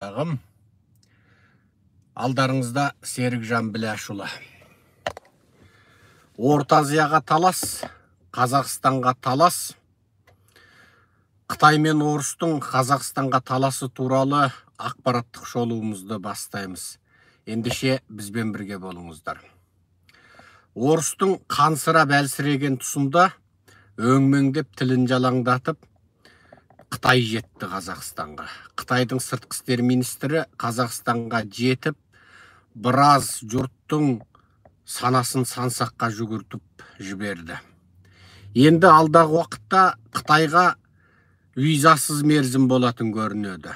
Ағым, алдарыңызда Серікжан Біләшұлы. Орта Азияға талас, Қазақстанға талас, Қытай мен Орыстың Қазақстанға таласы туралы ақпараттық шолуымызды бастаймыз. Ендеше бізбен бірге болыңыздар. Орыстың қансырап әлсіреген тұсында өңмеңдеп тілін жалаңдатып Қытай жетті Қазақстанға. Қытайдың сыртқы істер министрі Қазақстанға жетіп, біраз жұрттың санасын сансаққа жүгіртіп жіберді. Енді алдағы уақытта Қытайға визасыз мерзім болатын көрінеді.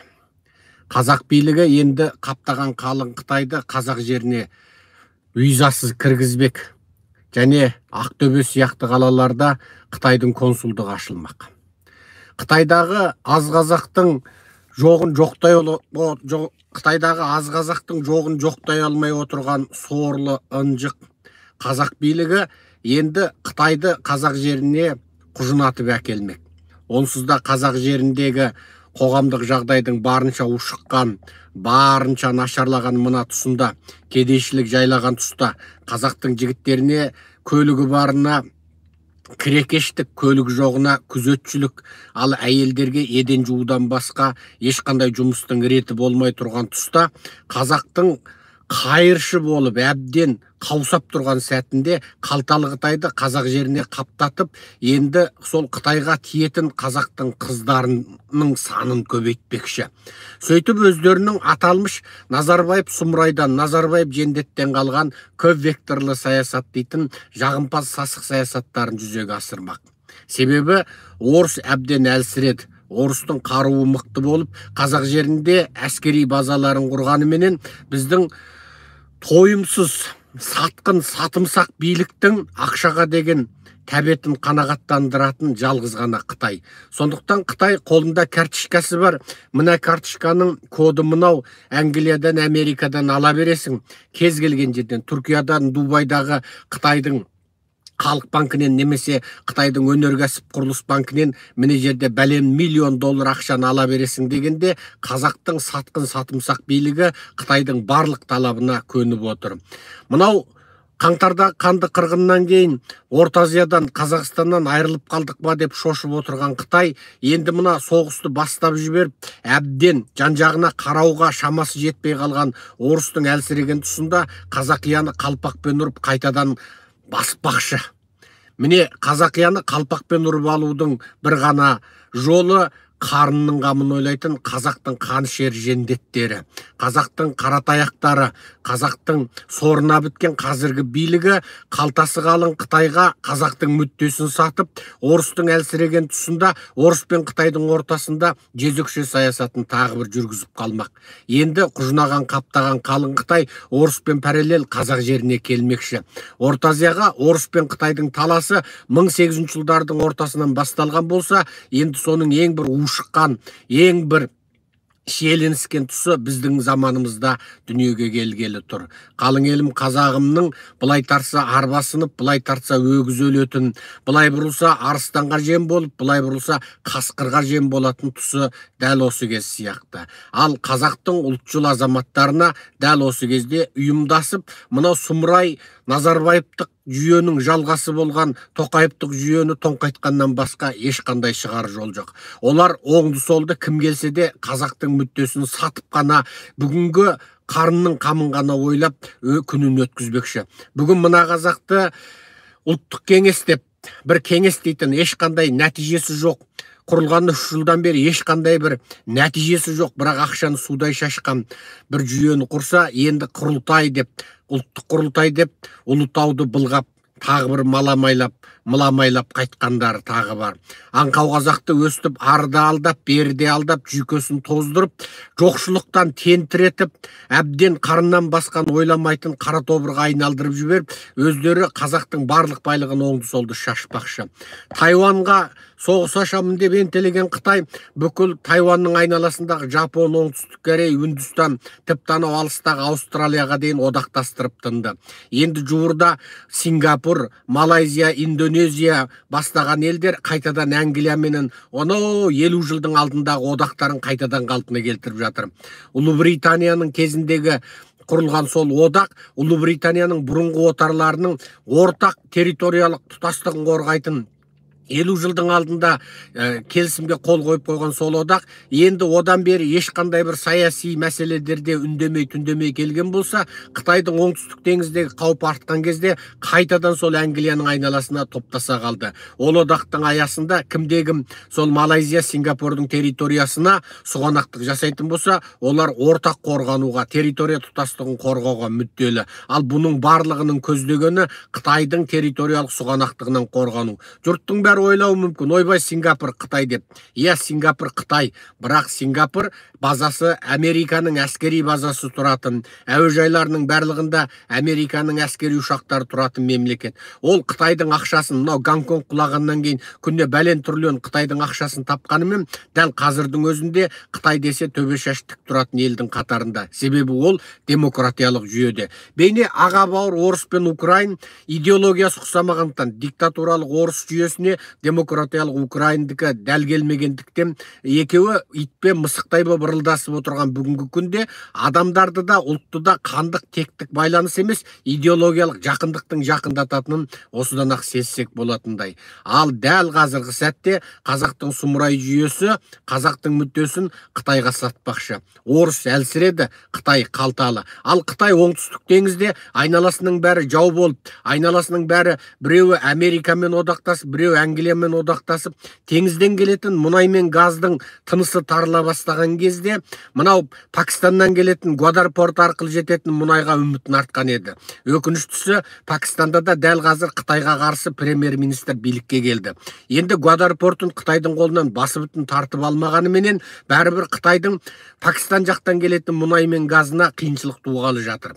Қазақ билігі енді қаптаған қалың Қытайды қазақ жеріне визасыз кіргізбек. Және Ақтөбе сияқты қалаларда Қытайдың консулдығы ашылмақ. Қытайдағы аз қазақтың жоғын жоқтай алмай отырған сорлы ынжық қазақ билігі енді Қытайды қазақ жеріне құжынатып әкелмек. Онсыз да қазақ жеріндегі қоғамдық жағдайдың барынша ушыққан, барынша нашарлаған мына тұсында, кедейшілік жайлаған тұста қазақтың жігіттеріне көлігі барына кірекештік, көлік жоғына күзетшілік, ал әйелдерге еден жуудан басқа ешқандай жұмыстың реті болмай тұрған тұста қазақтың қайыршы болып әбден қаусап тұрған сәтінде қалталы Қытайды қазақ жеріне қаптатып, енді сол Қытайға тиетін қазақтың қыздарының санын көбейтпекші. Сөйтіп өздерінің аталмыш Назарбаев сұмырайдан, Назарбаев жендеттен қалған көп векторлы саясат дейтін жағымпаз сасық саясаттарын жүзеге асырмақ. Себебі орыс әбден әлсіреді. Орыстың қаруы мықты болып, қазақ жерінде әскери базаларын құрғаныменен біздің тойымсыз, сатқын, сатымсақ биліктің ақшаға деген тәбетін қанағаттандыратын жалғыз ғана Қытай. Сондықтан Қытай қолында карточкасы бар. Мына карточканың коды мынау. Англиядан, Америкадан ала бересің. Кез келген жерден, Түркиядан, Дубайдағы Қытайдың Халық банкінен немесе Қытайдың өнеркәсіп құрылыс банкінен міне жерде бәлем $1 миллион ақшаны ала бересің дегенде, қазақтың сатқын сатымсақ билігі Қытайдың барлық талабына көніп отыр. Мынау қаңтарда қанды қырғыннан кейін Орта Азиядан, Қазақстаннан айырылып қалдық ба деп шошып отырған Қытай енді мына соғысты бастап жіберіп, әбден жан-жағына қарауға шамасы жетпей қалған орыстың әлсіреген тұсында қазақияны қалпақпен ұрып қайтадан баспақшы. Міне қазақияны қалпақпен ұрып алудың бір ғана жолы қарынның қамын ойлайтын қазақтың қанішер жендеттері, қазақтың қаратаяқтары, қазақтың сорына біткен қазіргі билігі қалтасы қалың Қытайға қазақтың мүддесін сатып, орыстың әлсіреген тұсында орыс пен Қытайдың ортасында жезөкше саясатын тағы бір жүргізіп қалмақ. Енді құжынаған қаптаған қалың Қытай орыс пен параллел қазақ жеріне келмекші. Орта Азияға орыс пен Қытайдың таласы 1800 жылдардың ортасынан басталған болса, енді соның ең бір ушыққан, ең бір шиеленіскен тұсы біздің заманымызда дүниеге келгелі тұр. Қалың елім қазағымның былай тартса арбасынып, былай тартса өгіз өлетін, былай бұрылса арыстанға жем болып, былай бұрылса қасқырға жем болатын тұсы дәл осы кез сияқты. Ал қазақтың ұлтшыл азаматтарына дәл осы кезде ұйымдасып, мынау сұмырай Назарбаевтық жүйенің жалғасы болған Тоқаевтық жүйені тоңқайтқаннан басқа ешқандай шығар жол жоқ. Олар оңды солды кім келсе де қазақтың мүддесін сатып қана, бүгінгі қарынның қамын ғана ойлап күнін өткізбекші. Бүгін мына қазақты ұлттық кеңес деп, бір кеңес дейтін ешқандай нәтижесі жоқ. Құрылғаны 3 жылдан бері ешқандай бір нәтижесі жоқ, бірақ ақшаны судай шашқан бір жүйені құрса, енді құрылтай деп, ұлттық құрылтай деп, Ұлытауды былғап, тағы бір мыламайлап қайтқандары тағы бар. Аңқау қазақты өстіп, арда алдап, берде алдап, жүйкесін тоздырып, жоқшылықтан тентіретіп, әбден қарыннан басқан ойламайтын қара тобырға айналдырып жіберіп, өздері қазақтың барлық байлығын оңды солды шашпақшы. Тайванға соғыс ашамын деп ентелеген Қытай бүкіл Тайванның айналасындағы Жапон, Оңтүстік Корея, Үндістан, тіпті анау алыстағы Австралияға дейін одақтастырып тынды. Енді жуырда Сингапур, Малайзия, Индонезия Индонезия бастаған елдер қайтадан Англия менен 50 жылдың алдындағы одақтарын қайтадан қалпына келтіріп жатыр. Ұлыбританияның кезіндегі құрылған сол одақ Ұлыбританияның бұрынғы отарларының ортақ территориялық тұтастығын қорғайтын 50 жылдың алдында келісімге қол қойып қойған сол одақ енді одан бері ешқандай бір саяси мәселелерде үндемей келген болса, Қытайдың оңтүстік теңіздегі қауіп артқан кезде қайтадан сол Англияның айналасына топтаса қалды. Ол одақтың аясында кімде-кім сол Малайзия, Сингапурдың территориясына сұғанақтық жасайтын болса, олар ортақ қорғануға, территория тұтастығын қорғауға мүдделі. Ал бұның барлығының көздегені Қытайдың территориялық сұғанақтығынан қорғану. Жұрттың бәрі ойлауы мүмкін, ойбай Сингапур Қытай деп. Иә, Сингапур Қытай, бірақ Сингапур базасы Американың әскери базасы тұратын, әуежайларының барлығында Американың әскери ұшақтары тұратын мемлекет. Ол Қытайдың ақшасын, мынау Гонконг құлағаннан кейін күнде бәлен түрлен Қытайдың ақшасын тапқанымен, дәл қазірдің өзінде Қытай десе төбешаш тік тұратын елдің қатарында. Себебі ол демократиялық жүйеде. Бейне аға бауыр орыс пен украин идеологиясы ұқсамағандықтан диктатуралық орыс жүйесіне демократиялық украиндікі дәл келмегендіктен екеуі ит пен мысықтай боп ырылдасып отырған бүгінгі күнде адамдарды да ұлтты да қандық тектік байланыс емес идеологиялық жақындықтың жақындататынын осыдан ақ сезсек болатындай. Ал дәл қазіргі сәтте қазақтың сұмырай жүйесі қазақтың мүддесін Қытайға сатпақшы. Орыс әлсіреді, Қытай қалталы. Ал Қытай оңтүстік теңізде айналасының бәрі жау болып, айналасының бәрі біреуі Америкамен одақтасып, біреуі Англиямен одақтасып, теңізден келетін мұнай мен газдың тынысы тарыла бастаған кезде, мынау Пакистаннан келетін Гвадар порты арқылы жететін мұнайға үмітін артқан еді. Өкініштісі, Пакистанда да дәл қазір Қытайға қарсы премьер-министр билікке келді. Енді Гвадар портын Қытайдың қолынан басы бүтін тартып алмағанымен, бәрібір Қытайдың Пакистан жақтан келетін мұнай мен газына қиыншылық туғалы жатыр.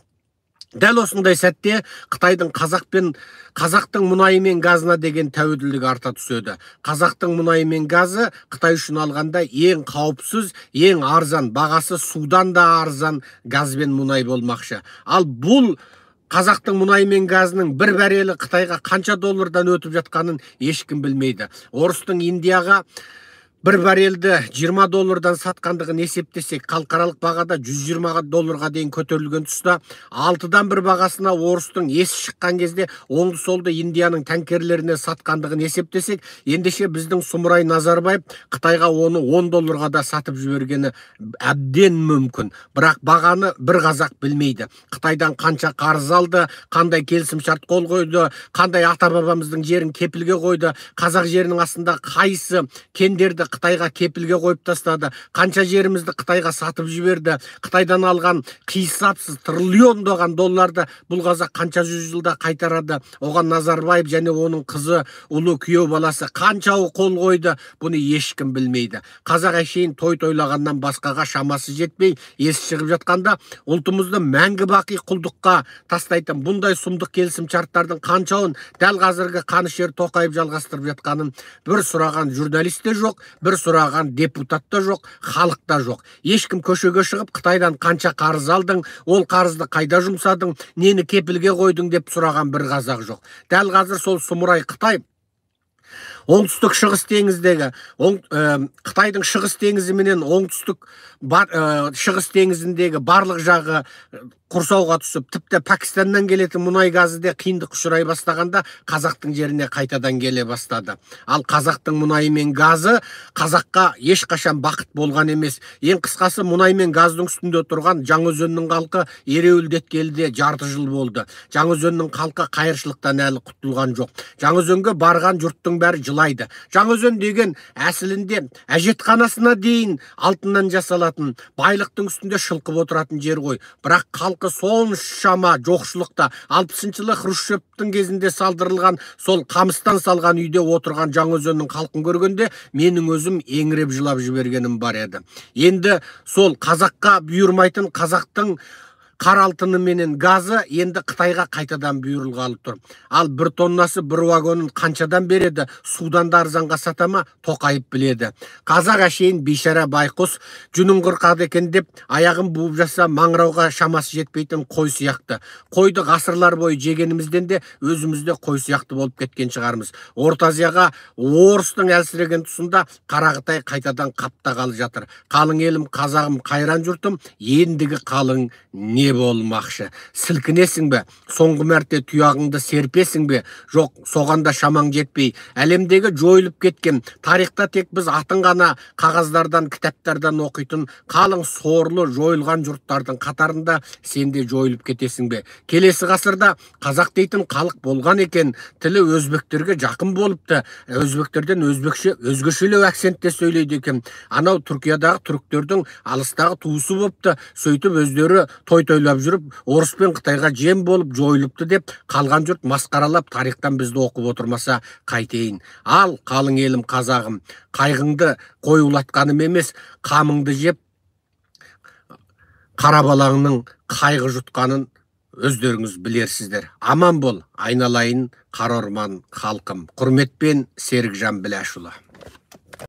Дәл осындай сәтте Қытайдың қазақтың мұнайы мен газына деген тәуелділігі арта түседі. Қазақтың мұнайы мен газы Қытай үшін алғанда ең қауіпсіз, ең арзан, бағасы судан да арзан газ бен мұнай болмақшы. Ал бұл қазақтың мұнай мен газының бір баррелі Қытайға қанша доллардан өтіп жатқанын ешкім білмейді. Орыстың Индияға бір баррельді 20 доллардан сатқандығын есептесек, халықаралық бағада 120 долларға дейін көтерілген тұста, 6-дан бір бағасына орыстың есі шыққан кезде оңды солды Индияның танкерлеріне сатқандығын есептесек, ендеше біздің Сұмырай Назарбаев Қытайға оны 10 долларға да сатып жібергені әбден мүмкін. Бірақ бағаны бір қазақ білмейді. Қытайдан қанша қарыз алды, қандай келісімшарт қол қойды, қандай ата-бабамыздың жерін кепілге қойды, қазақ жерінің астында қайсы кендерді Қытайға кепілге қойып тастады, қанша жерімізді Қытайға сатып жіберді, Қытайдан алған қисапсыз триллиондаған долларды бұл қазақ қанша жүз жылда қайтарады, оған Назарбаев және оның қызы, ұлы күйеу баласы қаншауы қол қойды, бұны ешкім білмейді. Қазақ әшейін тойлағаннан басқаға шамасы жетпей, есі шығып жатқанда, ұлтымызды мәңгі бақи құлдыққа тастайтын бұндай сұмдық келісімшарттардың қаншауын дәл қазіргі Қанышер Тоқаев жалғастырып жатқанын бір сұраған журналист те жоқ, бір сұраған депутат та жоқ, халық та жоқ. Ешкім көшеге шығып Қытайдан қанша қарыз алдың, ол қарызды қайда жұмсадың, нені кепілге қойдың деп сұраған бір қазақ жоқ. Дәл қазір сол Сұмырай Қытай оңтүстік шығыс теңіздегі Қытайдың шығыс теңізі менен оңтүстік шығыс теңізіндегі барлық жағы құрсауға түсіп, тіпті Пакистаннан келетін мұнай газы де қиындық ұшырай бастағанда қазақтың жеріне қайтадан келе бастады. Ал қазақтың мұнайы мен газы қазаққа ешқашан бақыт болған емес. Ең қысқасы мұнай мен газдың үстінде тұрған Жаңаөзеннің халқы ереуілдеткелі жарты жыл болды. Жаңаөзеннің халқы қайыршылықтан әлі құтылған жоқ. Жаңаөзенге барған жұрттың бәрі жылайды. Жаңаөзен деген әсілінде әжетханасына дейін алтыннан жасалатын, байлықтың үстінде шылқып отыратын жер ғой. Бірақ халқы соншама жоқшылықта 60-шы жылы Хрущевтің кезінде салдырылған сол қамыстан салған үйде отырған Жаңаөзеннің халқын көргенде менің өзім еңіреп жылап жібергенім бар еді. Енді сол қазаққа бұйырмайтын қара алтыны менен газы енді Қытайға қайтадан бұйырылғалы тұр. Ал 1 тоннасы 1 вагонын қаншадан береді, судан да арзанға сата ма, Тоқаев біледі. Қазақ әшейін бейшара байқұс, жүнін қырқады екен деп аяғын буып жаса маңырауға шамасы жетпейтін қой сияқты. Қойды ғасырлар бойы жегенімізден де өзімізде қой сияқты болып кеткен шығармыз. Орта Азияға орыстың әлсіреген тұсында Қарақытай қайтадан қаптағалы жатыр. Қалың елім, қазағым, қайран жұртым, ендігі қалың не болмақшы? Сілкінесің бе? Соңғы мәрте тұяғыңды серпесің бе? Жоқ, соғанда шамаң жетпей, әлемдегі жойылып кеткен, тарихта тек біз атын ғана қағаздардан, кітаптардан оқитын қалың сорлы жойылған жұрттардың қатарында сен де жойылып кетесің бе? Келесі ғасырда қазақ дейтін халық болған екен, тілі өзбектерге жақын болыпты, өзбектерден өзгешелеу акцентте сөйлейді екен. Анау Түркиядағы түріктердің алыстағы туысы болыпты, сөйтіп өздері той-тойлап жүріп, орыс пен Қытайға жем болып жойылыпты деп қалған жұрт масқаралап тарихтан бізді оқып отырмаса қайтейін. Ал қалың елім, қазағым, қайғыңды қоюлатқаным емес, қамыңды жеп қара балаңның қайғы жұтқанын өздеріңіз білерсіздер. Аман бол, айналайын қара орман халқым. Құрметпен, Серікжан Біләшұлы.